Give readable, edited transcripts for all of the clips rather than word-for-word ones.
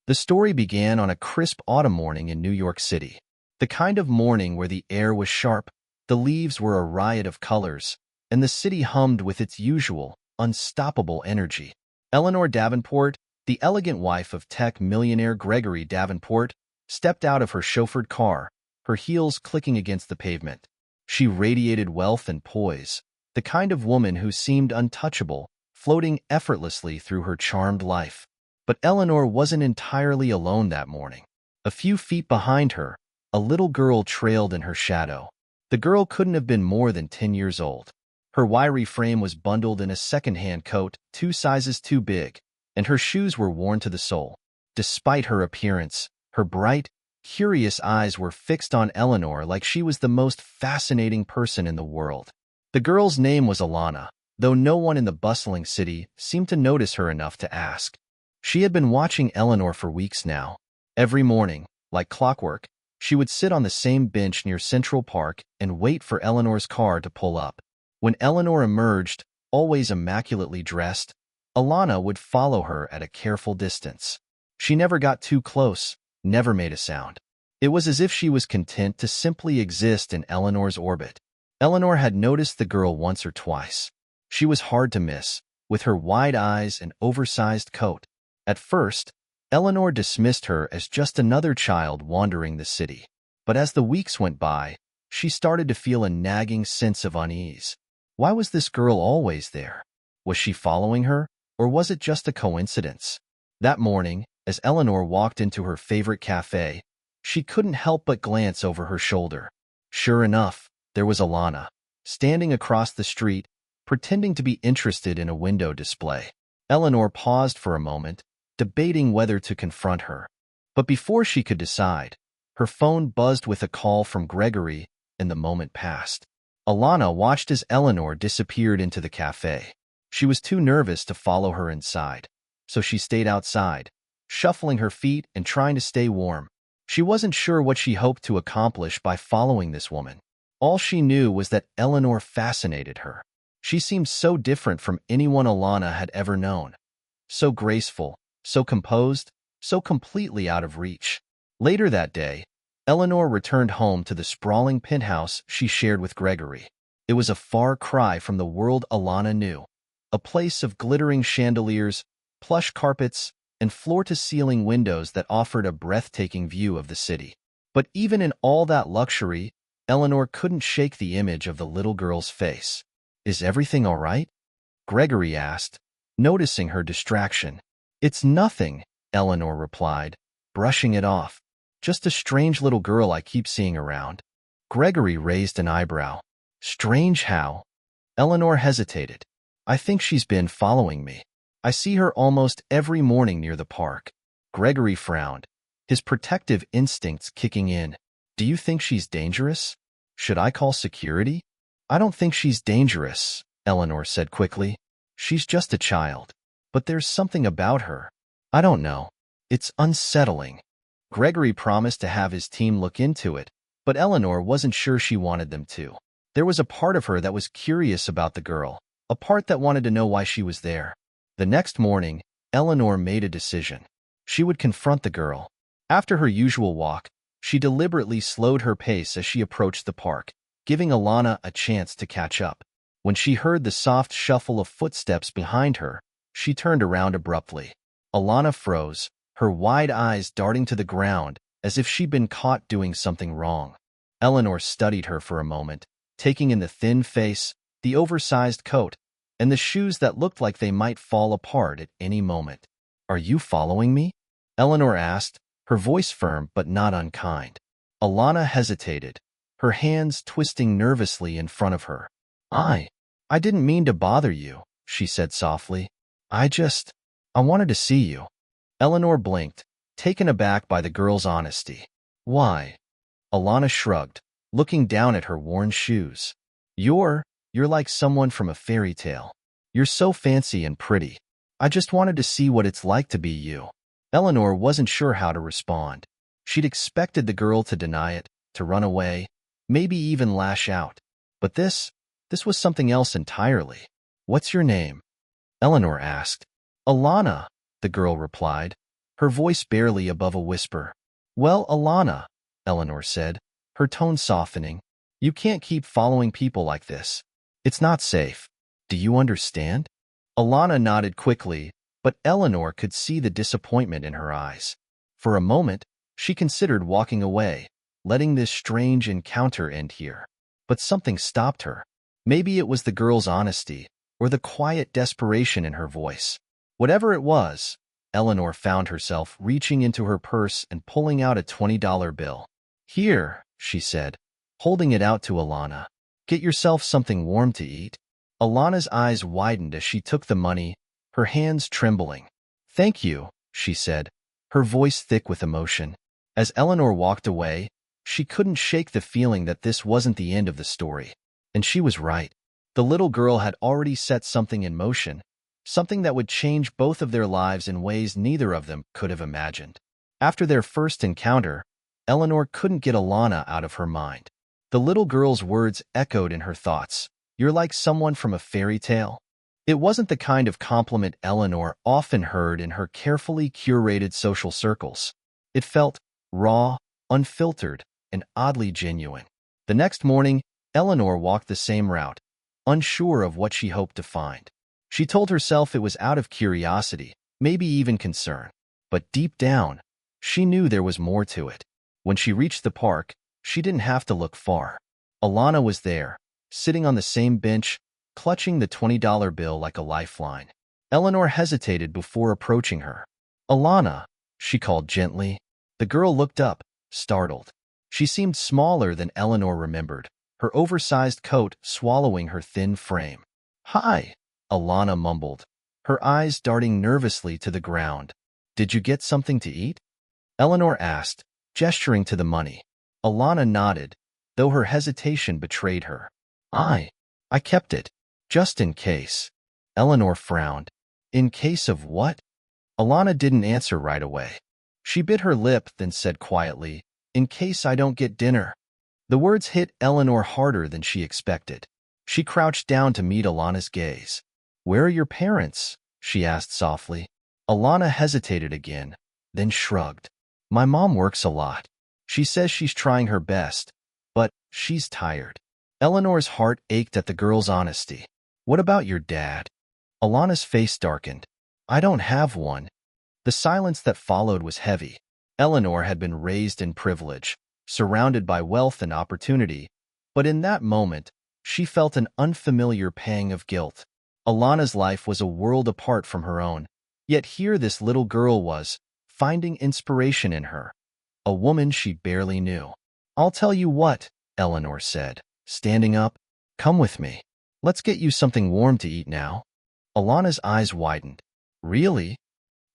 The story began on a crisp autumn morning in New York City. The kind of morning where the air was sharp, the leaves were a riot of colors, and the city hummed with its usual, unstoppable energy. Eleanor Davenport, the elegant wife of tech millionaire Gregory Davenport, stepped out of her chauffeured car, her heels clicking against the pavement. She radiated wealth and poise, the kind of woman who seemed untouchable, floating effortlessly through her charmed life. But Eleanor wasn't entirely alone that morning. A few feet behind her, a little girl trailed in her shadow. The girl couldn't have been more than 10 years old. Her wiry frame was bundled in a second-hand coat, 2 sizes too big, and her shoes were worn to the sole. Despite her appearance, her bright, curious eyes were fixed on Eleanor like she was the most fascinating person in the world. The girl's name was Alana, though no one in the bustling city seemed to notice her enough to ask. She had been watching Eleanor for weeks now. Every morning, like clockwork, she would sit on the same bench near Central Park and wait for Eleanor's car to pull up. When Eleanor emerged, always immaculately dressed, Alana would follow her at a careful distance. She never got too close, never made a sound. It was as if she was content to simply exist in Eleanor's orbit. Eleanor had noticed the girl once or twice. She was hard to miss, with her wide eyes and oversized coat. At first, Eleanor dismissed her as just another child wandering the city. But as the weeks went by, she started to feel a nagging sense of unease. Why was this girl always there? Was she following her, or was it just a coincidence? That morning, as Eleanor walked into her favorite cafe, she couldn't help but glance over her shoulder. Sure enough, there was Alana, standing across the street, pretending to be interested in a window display. Eleanor paused for a moment, debating whether to confront her. But before she could decide, her phone buzzed with a call from Gregory, and the moment passed. Alana watched as Eleanor disappeared into the cafe. She was too nervous to follow her inside, so she stayed outside, shuffling her feet and trying to stay warm. She wasn't sure what she hoped to accomplish by following this woman. All she knew was that Eleanor fascinated her. She seemed so different from anyone Alana had ever known. So graceful, so composed, so completely out of reach. Later that day, Eleanor returned home to the sprawling penthouse she shared with Gregory. It was a far cry from the world Alana knew, a place of glittering chandeliers, plush carpets, and floor-to-ceiling windows that offered a breathtaking view of the city. But even in all that luxury, Eleanor couldn't shake the image of the little girl's face. "Is everything all right?" Gregory asked, noticing her distraction. "It's nothing," Eleanor replied, brushing it off. "Just a strange little girl I keep seeing around." Gregory raised an eyebrow. "Strange how?" Eleanor hesitated. "I think she's been following me. I see her almost every morning near the park." Gregory frowned, his protective instincts kicking in. "Do you think she's dangerous? Should I call security?" "I don't think she's dangerous," Eleanor said quickly. "She's just a child. But there's something about her. I don't know. It's unsettling." Gregory promised to have his team look into it, but Eleanor wasn't sure she wanted them to. There was a part of her that was curious about the girl, a part that wanted to know why she was there. The next morning, Eleanor made a decision. She would confront the girl. After her usual walk, she deliberately slowed her pace as she approached the park, giving Alana a chance to catch up. When she heard the soft shuffle of footsteps behind her, she turned around abruptly. Alana froze, her wide eyes darting to the ground as if she'd been caught doing something wrong. Eleanor studied her for a moment, taking in the thin face, the oversized coat, and the shoes that looked like they might fall apart at any moment. "Are you following me?" Eleanor asked, her voice firm but not unkind. Alana hesitated, her hands twisting nervously in front of her. I didn't mean to bother you," she said softly. I wanted to see you." Eleanor blinked, taken aback by the girl's honesty. "Why?" Alana shrugged, looking down at her worn shoes. You're like someone from a fairy tale. You're so fancy and pretty. I just wanted to see what it's like to be you." Eleanor wasn't sure how to respond. She'd expected the girl to deny it, to run away, maybe even lash out. But this was something else entirely. "What's your name?" Eleanor asked. "Alana," the girl replied, her voice barely above a whisper. "Well, Alana," Eleanor said, her tone softening, "you can't keep following people like this. It's not safe. Do you understand?" Alana nodded quickly, but Eleanor could see the disappointment in her eyes. For a moment, she considered walking away, letting this strange encounter end here. But something stopped her. Maybe it was the girl's honesty, or the quiet desperation in her voice. Whatever it was, Eleanor found herself reaching into her purse and pulling out a $20 bill. "Here," she said, holding it out to Alana. "Get yourself something warm to eat." Alana's eyes widened as she took the money, her hands trembling. "Thank you," she said, her voice thick with emotion. As Eleanor walked away, she couldn't shake the feeling that this wasn't the end of the story. And she was right. The little girl had already set something in motion, something that would change both of their lives in ways neither of them could have imagined. After their first encounter, Eleanor couldn't get Alana out of her mind. The little girl's words echoed in her thoughts. "You're like someone from a fairy tale." It wasn't the kind of compliment Eleanor often heard in her carefully curated social circles. It felt raw, unfiltered, and oddly genuine. The next morning, Eleanor walked the same route, unsure of what she hoped to find. She told herself it was out of curiosity, maybe even concern. But deep down, she knew there was more to it. When she reached the park, she didn't have to look far. Alana was there, sitting on the same bench, clutching the $20 bill like a lifeline. Eleanor hesitated before approaching her. "Alana," she called gently. The girl looked up, startled. She seemed smaller than Eleanor remembered, her oversized coat swallowing her thin frame. "Hi," Alana mumbled, her eyes darting nervously to the ground. "Did you get something to eat?" Eleanor asked, gesturing to the money. Alana nodded, though her hesitation betrayed her. I kept it, just in case." Eleanor frowned. "In case of what?" Alana didn't answer right away. She bit her lip, then said quietly, "In case I don't get dinner." The words hit Eleanor harder than she expected. She crouched down to meet Alana's gaze. "Where are your parents?" she asked softly. Alana hesitated again, then shrugged. "My mom works a lot. She says she's trying her best, but she's tired." Eleanor's heart ached at the girl's honesty. "What about your dad?" Alana's face darkened. "I don't have one." The silence that followed was heavy. Eleanor had been raised in privilege, surrounded by wealth and opportunity, but in that moment, she felt an unfamiliar pang of guilt. Alana's life was a world apart from her own, yet here this little girl was, finding inspiration in her, a woman she barely knew. "I'll tell you what," Eleanor said, standing up. "Come with me. Let's get you something warm to eat now." Alana's eyes widened. "Really?"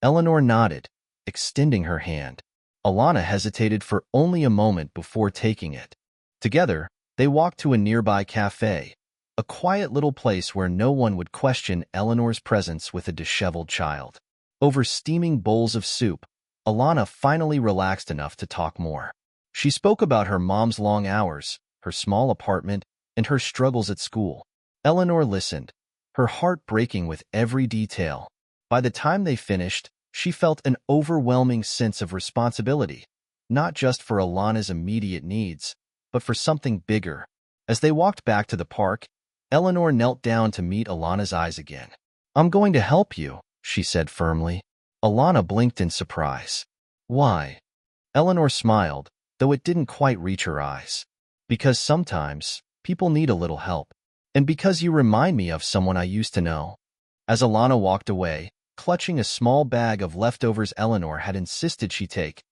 Eleanor nodded, extending her hand. Alana hesitated for only a moment before taking it. Together, they walked to a nearby cafe, a quiet little place where no one would question Eleanor's presence with a disheveled child. Over steaming bowls of soup, Alana finally relaxed enough to talk more. She spoke about her mom's long hours, her small apartment, and her struggles at school. Eleanor listened, her heart breaking with every detail. By the time they finished, she felt an overwhelming sense of responsibility, not just for Alana's immediate needs, but for something bigger. As they walked back to the park, Eleanor knelt down to meet Alana's eyes again. "I'm going to help you," she said firmly. Alana blinked in surprise. "Why?" Eleanor smiled, though it didn't quite reach her eyes. "Because sometimes, people need a little help. And because you remind me of someone I used to know." As Alana walked away, clutching a small bag of leftovers Eleanor had insisted she take,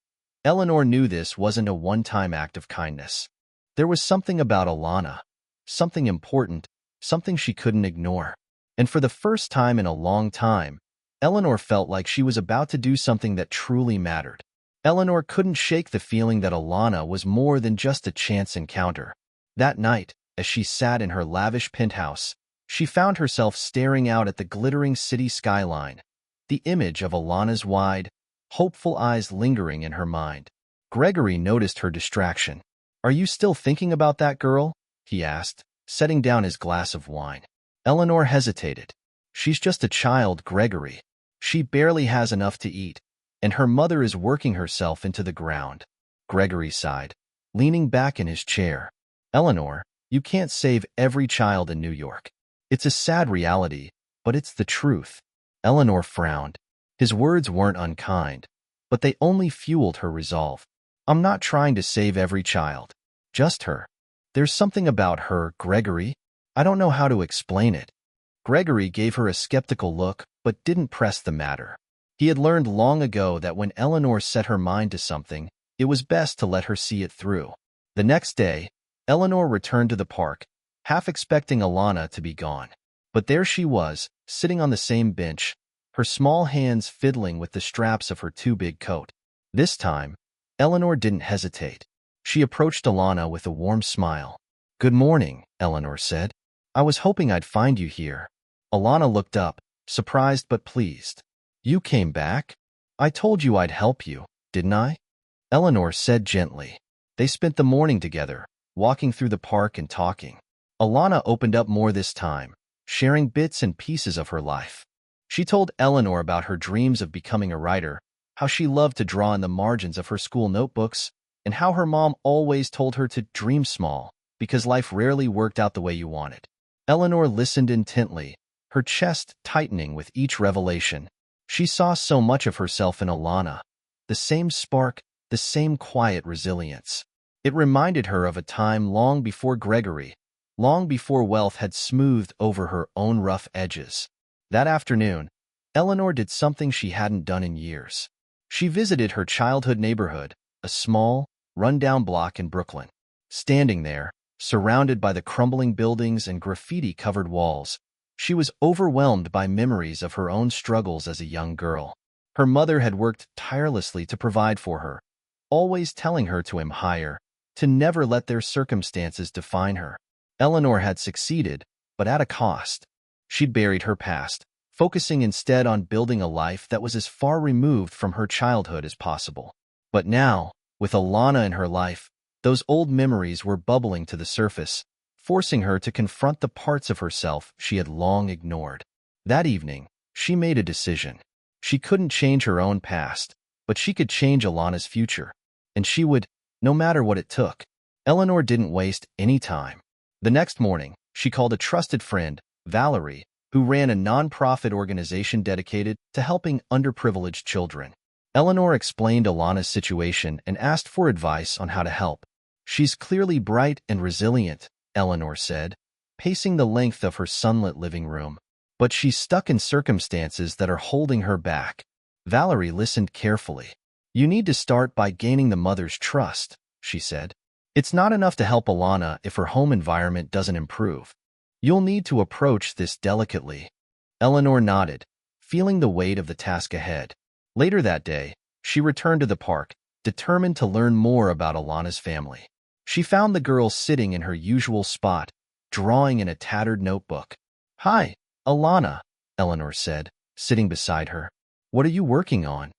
Eleanor knew this wasn't a one-time act of kindness. There was something about Alana, something important, something she couldn't ignore. And for the first time in a long time, Eleanor felt like she was about to do something that truly mattered. Eleanor couldn't shake the feeling that Alana was more than just a chance encounter. That night, as she sat in her lavish penthouse, she found herself staring out at the glittering city skyline, the image of Alana's wide, hopeful eyes lingering in her mind. Gregory noticed her distraction. "Are you still thinking about that girl?" he asked, setting down his glass of wine. Eleanor hesitated. "She's just a child, Gregory. She barely has enough to eat. and her mother is working herself into the ground. Gregory sighed, leaning back in his chair. Eleanor, you can't save every child in New York. It's a sad reality, but it's the truth. Eleanor frowned. His words weren't unkind, but they only fueled her resolve. I'm not trying to save every child. Just her. There's something about her, Gregory. I don't know how to explain it. Gregory gave her a skeptical look, but didn't press the matter. He had learned long ago that when Eleanor set her mind to something, it was best to let her see it through. The next day, Eleanor returned to the park, half expecting Alana to be gone. But there she was, sitting on the same bench, her small hands fiddling with the straps of her too-big coat. This time, Eleanor didn't hesitate. She approached Alana with a warm smile. "Good morning," Eleanor said. "I was hoping I'd find you here." Alana looked up, surprised but pleased. "You came back? I told you I'd help you, didn't I?" Eleanor said gently. They spent the morning together, walking through the park and talking. Alana opened up more this time, sharing bits and pieces of her life. She told Eleanor about her dreams of becoming a writer, how she loved to draw in the margins of her school notebooks, and how her mom always told her to dream small, because life rarely worked out the way you wanted. Eleanor listened intently, her chest tightening with each revelation. She saw so much of herself in Alana, the same spark, the same quiet resilience. It reminded her of a time long before Gregory, long before wealth had smoothed over her own rough edges. That afternoon, Eleanor did something she hadn't done in years. She visited her childhood neighborhood, a small, run-down block in Brooklyn. Standing there, surrounded by the crumbling buildings and graffiti-covered walls, she was overwhelmed by memories of her own struggles as a young girl. Her mother had worked tirelessly to provide for her, always telling her to aim higher, to never let their circumstances define her. Eleanor had succeeded, but at a cost. She'd buried her past, focusing instead on building a life that was as far removed from her childhood as possible. But now, with Alana in her life, those old memories were bubbling to the surface, forcing her to confront the parts of herself she had long ignored. That evening, she made a decision. She couldn't change her own past, but she could change Alana's future. And she would, no matter what it took. Eleanor didn't waste any time. The next morning, she called a trusted friend, Valerie, who ran a non-profit organization dedicated to helping underprivileged children. Eleanor explained Alana's situation and asked for advice on how to help. "She's clearly bright and resilient," Eleanor said, pacing the length of her sunlit living room. "But she's stuck in circumstances that are holding her back." Valerie listened carefully. "You need to start by gaining the mother's trust," she said. "It's not enough to help Alana if her home environment doesn't improve. You'll need to approach this delicately." Eleanor nodded, feeling the weight of the task ahead. Later that day, she returned to the park, determined to learn more about Alana's family. She found the girl sitting in her usual spot, drawing in a tattered notebook. "Hi, Alana," Eleanor said, sitting beside her. "What are you working on?"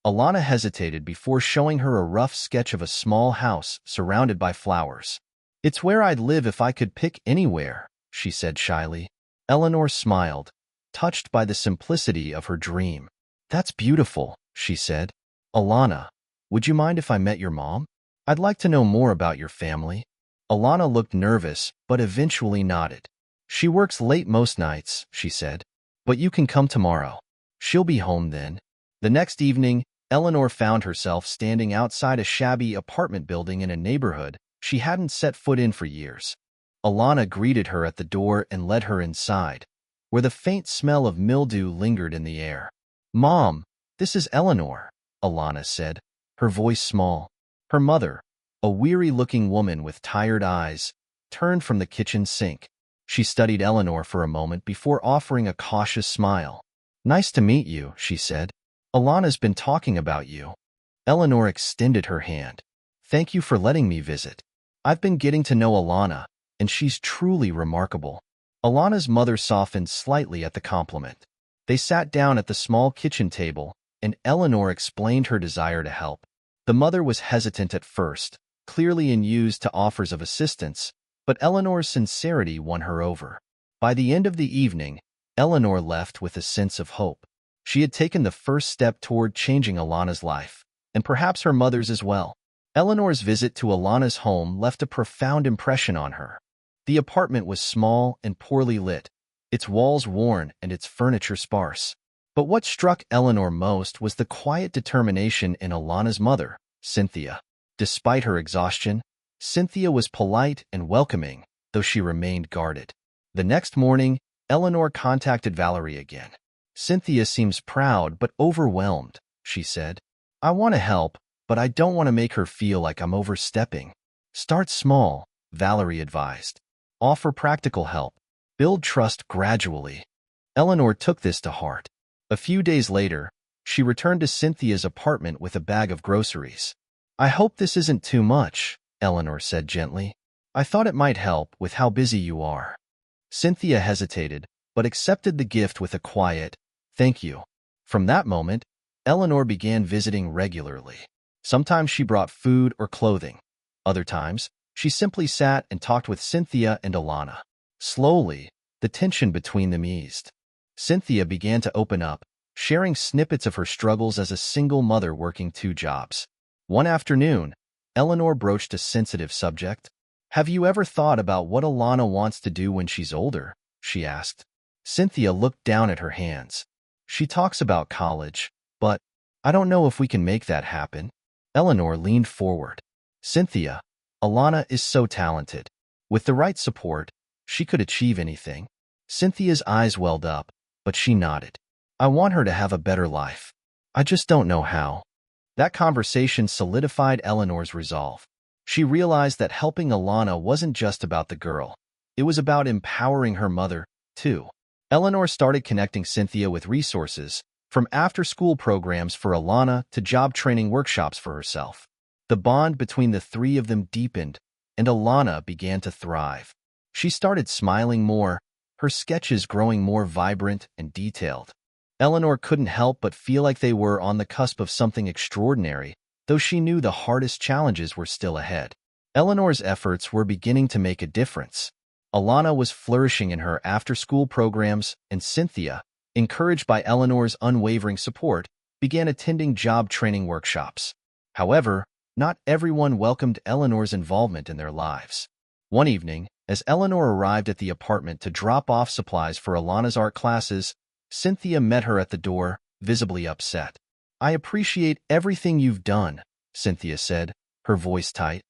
Alana hesitated before showing her a rough sketch of a small house surrounded by flowers. "It's where I'd live if I could pick anywhere," she said shyly. Eleanor smiled, touched by the simplicity of her dream. "That's beautiful," she said. "Alana, would you mind if I met your mom? I'd like to know more about your family." Alana looked nervous, but eventually nodded. "She works late most nights," she said. "But you can come tomorrow. She'll be home then." The next evening, Eleanor found herself standing outside a shabby apartment building in a neighborhood she hadn't set foot in for years. Alana greeted her at the door and led her inside, where the faint smell of mildew lingered in the air. "Mom, this is Eleanor," Alana said, her voice small. Her mother, a weary-looking woman with tired eyes, turned from the kitchen sink. She studied Eleanor for a moment before offering a cautious smile. "Nice to meet you," she said. "Alana's been talking about you." Eleanor extended her hand. "Thank you for letting me visit. I've been getting to know Alana, and she's truly remarkable." Alana's mother softened slightly at the compliment. They sat down at the small kitchen table, and Eleanor explained her desire to help. The mother was hesitant at first, clearly unused to offers of assistance, but Eleanor's sincerity won her over. By the end of the evening, Eleanor left with a sense of hope. She had taken the first step toward changing Alana's life, and perhaps her mother's as well. Eleanor's visit to Alana's home left a profound impression on her. The apartment was small and poorly lit, its walls worn and its furniture sparse. But what struck Eleanor most was the quiet determination in Alana's mother, Cynthia. Despite her exhaustion, Cynthia was polite and welcoming, though she remained guarded. The next morning, Eleanor contacted Valerie again. "Cynthia seems proud but overwhelmed," she said. "I want to help, but I don't want to make her feel like I'm overstepping." "Start small," Valerie advised. "Offer practical help. Build trust gradually." Eleanor took this to heart. A few days later, she returned to Cynthia's apartment with a bag of groceries. "I hope this isn't too much," Eleanor said gently. "I thought it might help with how busy you are." Cynthia hesitated, but accepted the gift with a quiet, "Thank you." From that moment, Eleanor began visiting regularly. Sometimes she brought food or clothing. Other times, she simply sat and talked with Cynthia and Alana. Slowly, the tension between them eased. Cynthia began to open up, sharing snippets of her struggles as a single mother working 2 jobs. One afternoon, Eleanor broached a sensitive subject. "Have you ever thought about what Alana wants to do when she's older?" she asked. Cynthia looked down at her hands. "She talks about college, but I don't know if we can make that happen." Eleanor leaned forward. "Cynthia, Alana is so talented. With the right support, she could achieve anything." Cynthia's eyes welled up, but she nodded. "I want her to have a better life. I just don't know how." That conversation solidified Eleanor's resolve. She realized that helping Alana wasn't just about the girl. It was about empowering her mother, too. Eleanor started connecting Cynthia with resources, from after-school programs for Alana to job training workshops for herself. The bond between the 3 of them deepened, and Alana began to thrive. She started smiling more, her sketches growing more vibrant and detailed. Eleanor couldn't help but feel like they were on the cusp of something extraordinary, though she knew the hardest challenges were still ahead. Eleanor's efforts were beginning to make a difference. Alana was flourishing in her after-school programs, and Cynthia, encouraged by Eleanor's unwavering support, began attending job training workshops. However, not everyone welcomed Eleanor's involvement in their lives. One evening, as Eleanor arrived at the apartment to drop off supplies for Alana's art classes, Cynthia met her at the door, visibly upset. "I appreciate everything you've done," Cynthia said, her voice tight.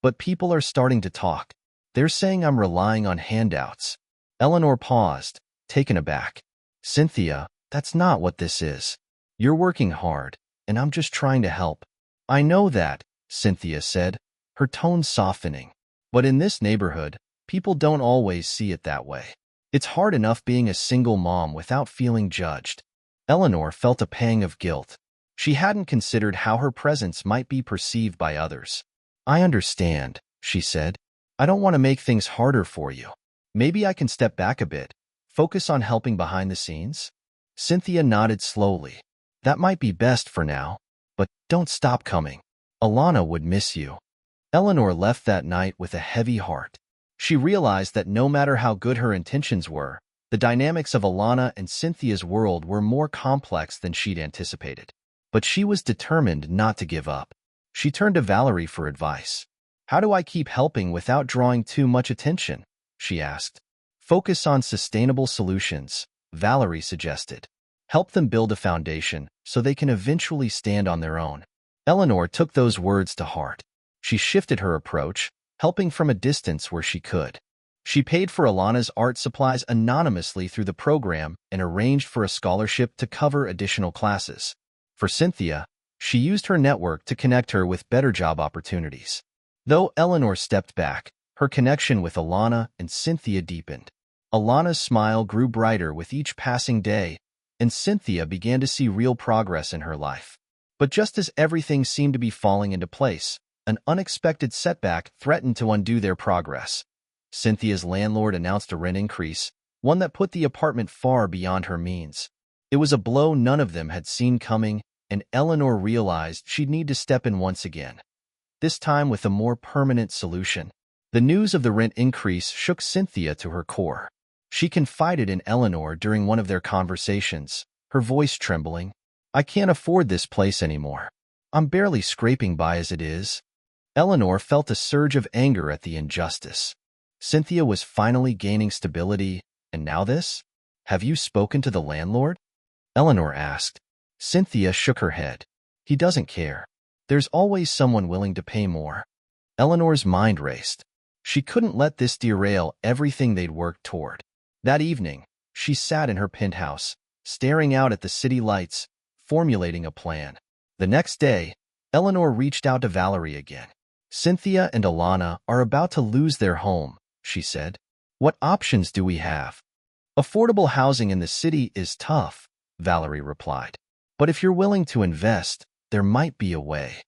"But people are starting to talk. They're saying I'm relying on handouts." Eleanor paused, taken aback. "Cynthia, that's not what this is. You're working hard, and I'm just trying to help." "I know that," Cynthia said, her tone softening. "But in this neighborhood, people don't always see it that way. It's hard enough being a single mom without feeling judged." Eleanor felt a pang of guilt. She hadn't considered how her presence might be perceived by others. "I understand," she said. "I don't want to make things harder for you. Maybe I can step back a bit, focus on helping behind the scenes?" Cynthia nodded slowly. "That might be best for now, but don't stop coming. Alana would miss you." Eleanor left that night with a heavy heart. She realized that no matter how good her intentions were, the dynamics of Alana and Cynthia's world were more complex than she'd anticipated. But she was determined not to give up. She turned to Valerie for advice. "How do I keep helping without drawing too much attention?" she asked. "Focus on sustainable solutions," Valerie suggested. "Help them build a foundation so they can eventually stand on their own." Eleanor took those words to heart. She shifted her approach, helping from a distance where she could. She paid for Alana's art supplies anonymously through the program and arranged for a scholarship to cover additional classes. For Cynthia, she used her network to connect her with better job opportunities. Though Eleanor stepped back, her connection with Alana and Cynthia deepened. Alana's smile grew brighter with each passing day, and Cynthia began to see real progress in her life. But just as everything seemed to be falling into place, an unexpected setback threatened to undo their progress. Cynthia's landlord announced a rent increase, one that put the apartment far beyond her means. It was a blow none of them had seen coming, and Eleanor realized she'd need to step in once again, this time with a more permanent solution. The news of the rent increase shook Cynthia to her core. She confided in Eleanor during one of their conversations. her voice trembling. I can't afford this place anymore. I'm barely scraping by as it is. Eleanor felt a surge of anger at the injustice. Cynthia was finally gaining stability, and now this? Have you spoken to the landlord? Eleanor asked. Cynthia shook her head. He doesn't care. There's always someone willing to pay more. Eleanor's mind raced. She couldn't let this derail everything they'd worked toward. That evening, she sat in her penthouse, staring out at the city lights, formulating a plan. The next day, Eleanor reached out to Valerie again. Cynthia and Alana are about to lose their home, she said. What options do we have? Affordable housing in the city is tough, Valerie replied. But if you're willing to invest, there might be a way.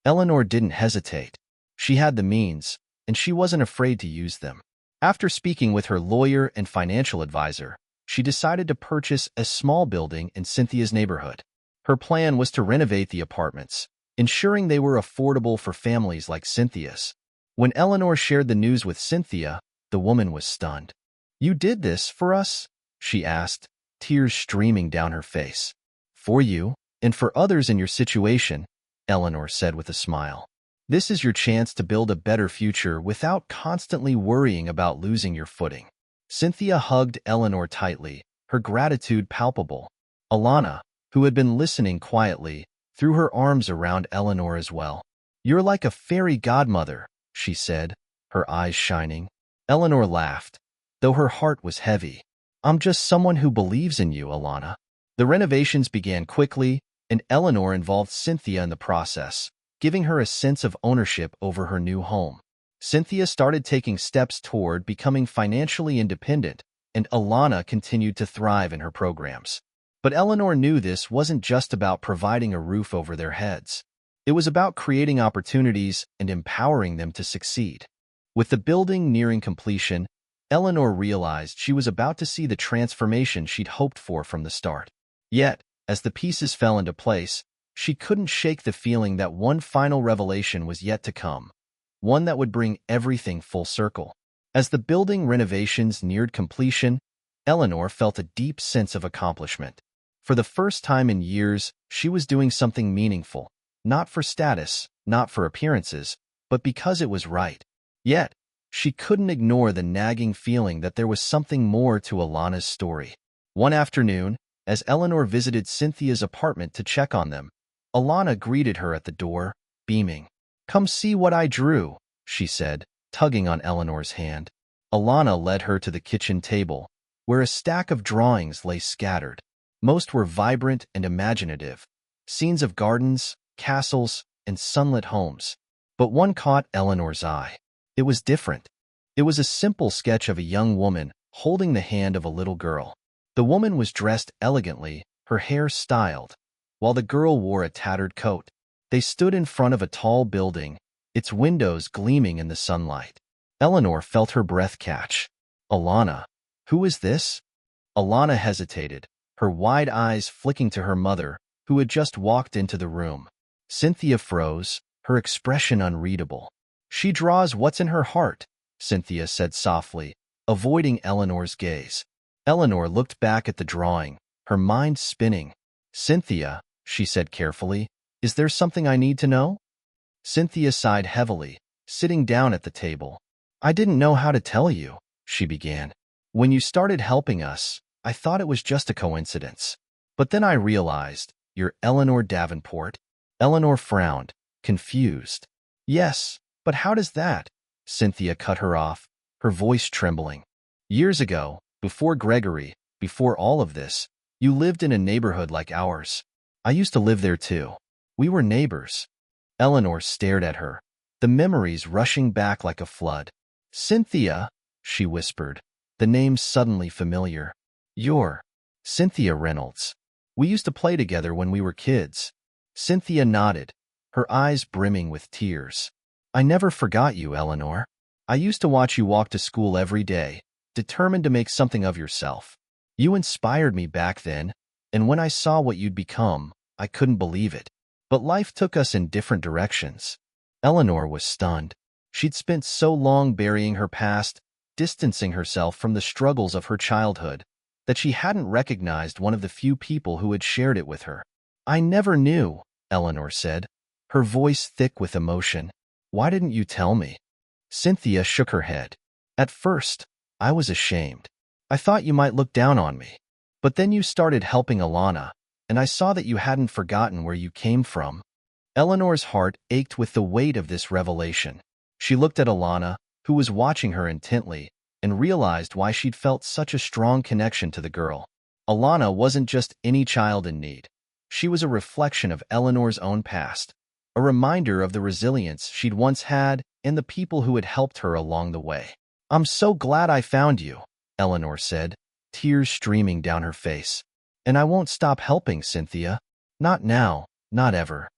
Eleanor didn't hesitate. She had the means, and she wasn't afraid to use them. After speaking with her lawyer and financial advisor, she decided to purchase a small building in Cynthia's neighborhood. Her plan was to renovate the apartments, ensuring they were affordable for families like Cynthia's. When Eleanor shared the news with Cynthia, the woman was stunned. You did this for us? She asked, tears streaming down her face. For you, and for others in your situation, Eleanor said with a smile. This is your chance to build a better future without constantly worrying about losing your footing. Cynthia hugged Eleanor tightly, her gratitude palpable. Alana, who had been listening quietly, threw her arms around Eleanor as well. You're like a fairy godmother, she said, her eyes shining. Eleanor laughed, though her heart was heavy. I'm just someone who believes in you, Alana. The renovations began quickly, and Eleanor involved Cynthia in the process, giving her a sense of ownership over her new home. Cynthia started taking steps toward becoming financially independent, and Alana continued to thrive in her programs. But Eleanor knew this wasn't just about providing a roof over their heads. It was about creating opportunities and empowering them to succeed. With the building nearing completion, Eleanor realized she was about to see the transformation she'd hoped for from the start. Yet, as the pieces fell into place, she couldn't shake the feeling that one final revelation was yet to come, one that would bring everything full circle. As the building renovations neared completion, Eleanor felt a deep sense of accomplishment. For the first time in years, she was doing something meaningful, not for status, not for appearances, but because it was right. Yet, she couldn't ignore the nagging feeling that there was something more to Alana's story. One afternoon, as Eleanor visited Cynthia's apartment to check on them, Alana greeted her at the door, beaming. Come see what I drew, she said, tugging on Eleanor's hand. Alana led her to the kitchen table, where a stack of drawings lay scattered. Most were vibrant and imaginative, scenes of gardens, castles, and sunlit homes. But one caught Eleanor's eye. It was different. It was a simple sketch of a young woman holding the hand of a little girl. The woman was dressed elegantly, her hair styled, while the girl wore a tattered coat. They stood in front of a tall building, its windows gleaming in the sunlight. Eleanor felt her breath catch. Alana, who is this? Alana hesitated, her wide eyes flicking to her mother, who had just walked into the room. Cynthia froze, her expression unreadable. She draws what's in her heart, Cynthia said softly, avoiding Eleanor's gaze. Eleanor looked back at the drawing, her mind spinning. Cynthia, she said carefully, is there something I need to know? Cynthia sighed heavily, sitting down at the table. I didn't know how to tell you, she began. When you started helping us, I thought it was just a coincidence. But then I realized, you're Eleanor Davenport. Eleanor frowned, confused. Yes, but how does that? Cynthia cut her off, her voice trembling. Years ago, before Gregory, before all of this, you lived in a neighborhood like ours. I used to live there too. We were neighbors. Eleanor stared at her, the memories rushing back like a flood. Cynthia, she whispered, the name suddenly familiar. You're Cynthia Reynolds. We used to play together when we were kids. Cynthia nodded, her eyes brimming with tears. I never forgot you, Eleanor. I used to watch you walk to school every day, determined to make something of yourself. You inspired me back then, and when I saw what you'd become, I couldn't believe it. But life took us in different directions. Eleanor was stunned. She'd spent so long burying her past, distancing herself from the struggles of her childhood, that she hadn't recognized one of the few people who had shared it with her. "I never knew," Eleanor said, her voice thick with emotion. "Why didn't you tell me?" Cynthia shook her head. "At first, I was ashamed. I thought you might look down on me. But then you started helping Alana, and I saw that you hadn't forgotten where you came from." Eleanor's heart ached with the weight of this revelation. She looked at Alana, who was watching her intently, and realized why she'd felt such a strong connection to the girl. Alana wasn't just any child in need. She was a reflection of Eleanor's own past, a reminder of the resilience she'd once had and the people who had helped her along the way. "I'm so glad I found you," Eleanor said, tears streaming down her face. "And I won't stop helping, Cynthia. Not now, not ever."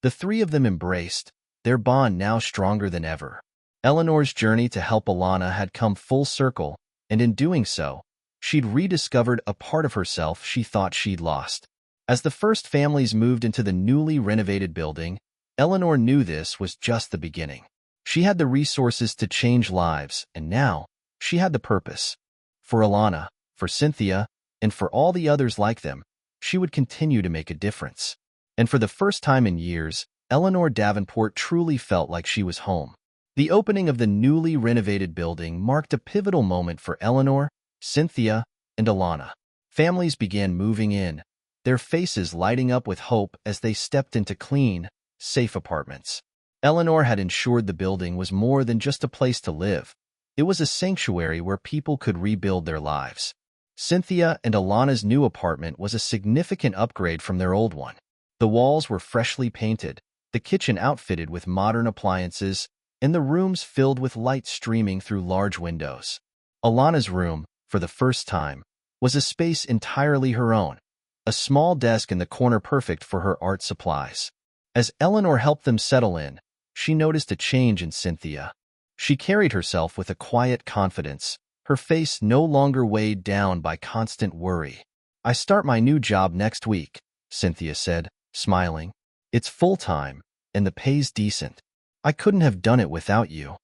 The three of them embraced, their bond now stronger than ever. Eleanor's journey to help Alana had come full circle, and in doing so, she'd rediscovered a part of herself she thought she'd lost. As the first families moved into the newly renovated building, Eleanor knew this was just the beginning. She had the resources to change lives, and now she had the purpose. For Alana, for Cynthia, and for all the others like them, she would continue to make a difference. And for the first time in years, Eleanor Davenport truly felt like she was home. The opening of the newly renovated building marked a pivotal moment for Eleanor, Cynthia, and Alana. Families began moving in, their faces lighting up with hope as they stepped into clean, safe apartments. Eleanor had ensured the building was more than just a place to live. It was a sanctuary where people could rebuild their lives. Cynthia and Alana's new apartment was a significant upgrade from their old one. The walls were freshly painted, the kitchen outfitted with modern appliances, and the rooms filled with light streaming through large windows. Alana's room, for the first time, was a space entirely her own, a small desk in the corner perfect for her art supplies. As Eleanor helped them settle in, she noticed a change in Cynthia. She carried herself with a quiet confidence, her face no longer weighed down by constant worry. "I start my new job next week," Cynthia said, smiling. "It's full-time, and the pay's decent. I couldn't have done it without you."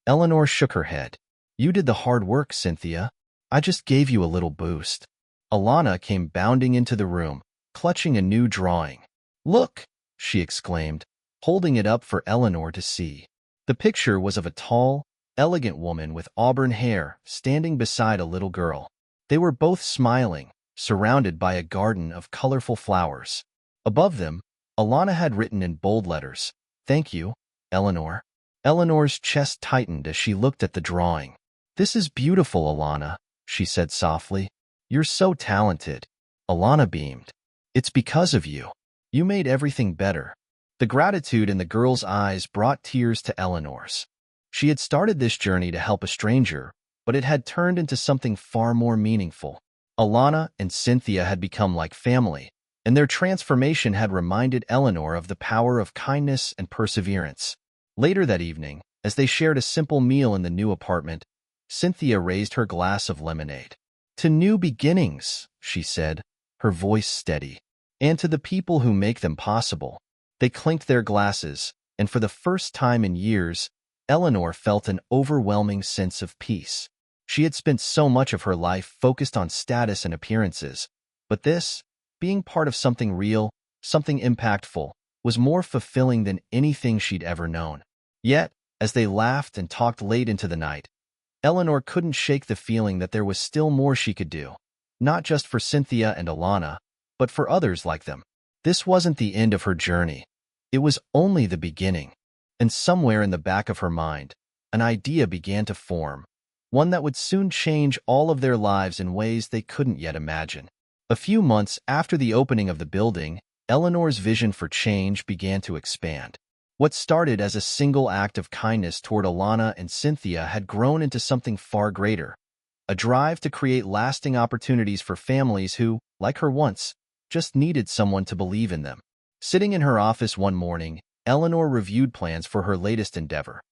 Eleanor shook her head. "You did the hard work, Cynthia. I just gave you a little boost." Alana came bounding into the room, clutching a new drawing. "Look!" she exclaimed, holding it up for Eleanor to see. The picture was of a tall, elegant woman with auburn hair standing beside a little girl. They were both smiling, surrounded by a garden of colorful flowers. Above them, Alana had written in bold letters, "Thank you, Eleanor." Eleanor's chest tightened as she looked at the drawing. "This is beautiful, Alana," she said softly. "You're so talented." Alana beamed. "It's because of you. You made everything better." The gratitude in the girl's eyes brought tears to Eleanor's. She had started this journey to help a stranger, but it had turned into something far more meaningful. Alana and Cynthia had become like family, and their transformation had reminded Eleanor of the power of kindness and perseverance. Later that evening, as they shared a simple meal in the new apartment, Cynthia raised her glass of lemonade. "To new beginnings," she said, her voice steady, "and to the people who make them possible." They clinked their glasses, and for the first time in years, Eleanor felt an overwhelming sense of peace. She had spent so much of her life focused on status and appearances, but this, being part of something real, something impactful, was more fulfilling than anything she'd ever known. Yet, as they laughed and talked late into the night, Eleanor couldn't shake the feeling that there was still more she could do, not just for Cynthia and Alana, but for others like them. This wasn't the end of her journey. It was only the beginning. And somewhere in the back of her mind, an idea began to form, one that would soon change all of their lives in ways they couldn't yet imagine. A few months after the opening of the building, Eleanor's vision for change began to expand. What started as a single act of kindness toward Alana and Cynthia had grown into something far greater, a drive to create lasting opportunities for families who, like her once, just needed someone to believe in them. Sitting in her office one morning, Eleanor reviewed plans for her latest endeavor,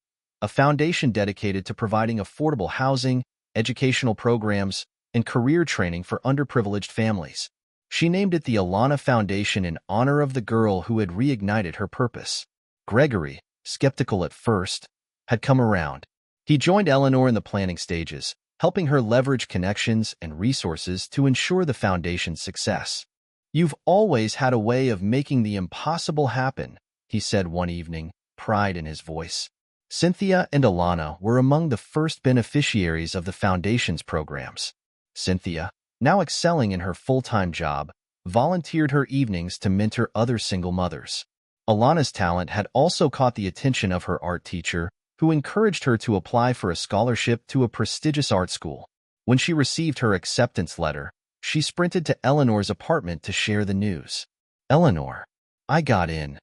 a foundation dedicated to providing affordable housing, educational programs, and career training for underprivileged families. She named it the Alana Foundation in honor of the girl who had reignited her purpose. Gregory, skeptical at first, had come around. He joined Eleanor in the planning stages, helping her leverage connections and resources to ensure the foundation's success. "You've always had a way of making the impossible happen," he said one evening, pride in his voice. Cynthia and Alana were among the first beneficiaries of the foundation's programs. Cynthia, now excelling in her full-time job, volunteered her evenings to mentor other single mothers. Alana's talent had also caught the attention of her art teacher, who encouraged her to apply for a scholarship to a prestigious art school. When she received her acceptance letter, she sprinted to Eleanor's apartment to share the news. "Eleanor, I got in,"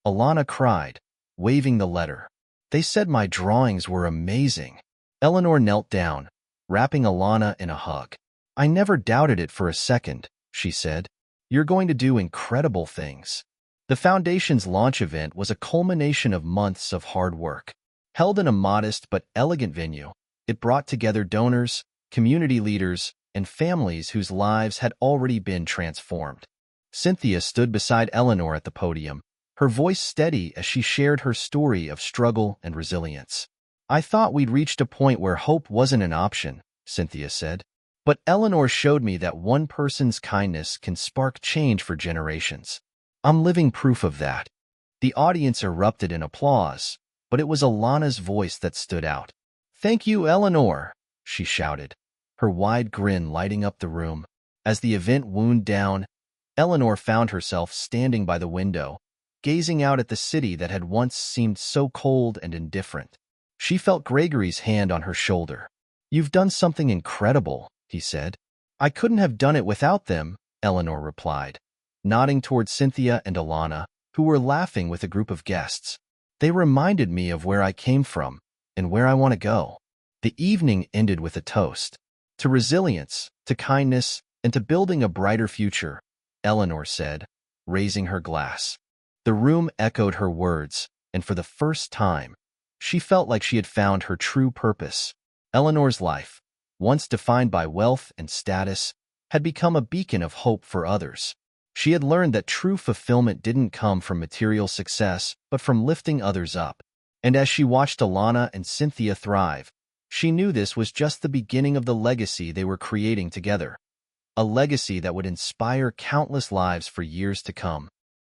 Alana cried, waving the letter. "They said my drawings were amazing." Eleanor knelt down, wrapping Alana in a hug. "I never doubted it for a second," she said. "You're going to do incredible things." The foundation's launch event was a culmination of months of hard work. Held in a modest but elegant venue, it brought together donors, community leaders, and families whose lives had already been transformed. Cynthia stood beside Eleanor at the podium, her voice steady as she shared her story of struggle and resilience. "I thought we'd reached a point where hope wasn't an option," Cynthia said. "But Eleanor showed me that one person's kindness can spark change for generations. I'm living proof of that." The audience erupted in applause, but it was Alana's voice that stood out. "Thank you, Eleanor," she shouted, her wide grin lighting up the room. As the event wound down, Eleanor found herself standing by the window, gazing out at the city that had once seemed so cold and indifferent. She felt Gregory's hand on her shoulder. "You've done something incredible," he said. "I couldn't have done it without them," Eleanor replied, nodding toward Cynthia and Alana, who were laughing with a group of guests. "They reminded me of where I came from and where I want to go." The evening ended with a toast. "To resilience, to kindness, and to building a brighter future," Eleanor said, raising her glass. The room echoed her words, and for the first time, she felt like she had found her true purpose. Eleanor's life, once defined by wealth and status, had become a beacon of hope for others. She had learned that true fulfillment didn't come from material success, but from lifting others up. And as she watched Alana and Cynthia thrive, she knew this was just the beginning of the legacy they were creating together. A legacy that would inspire countless lives for years to come.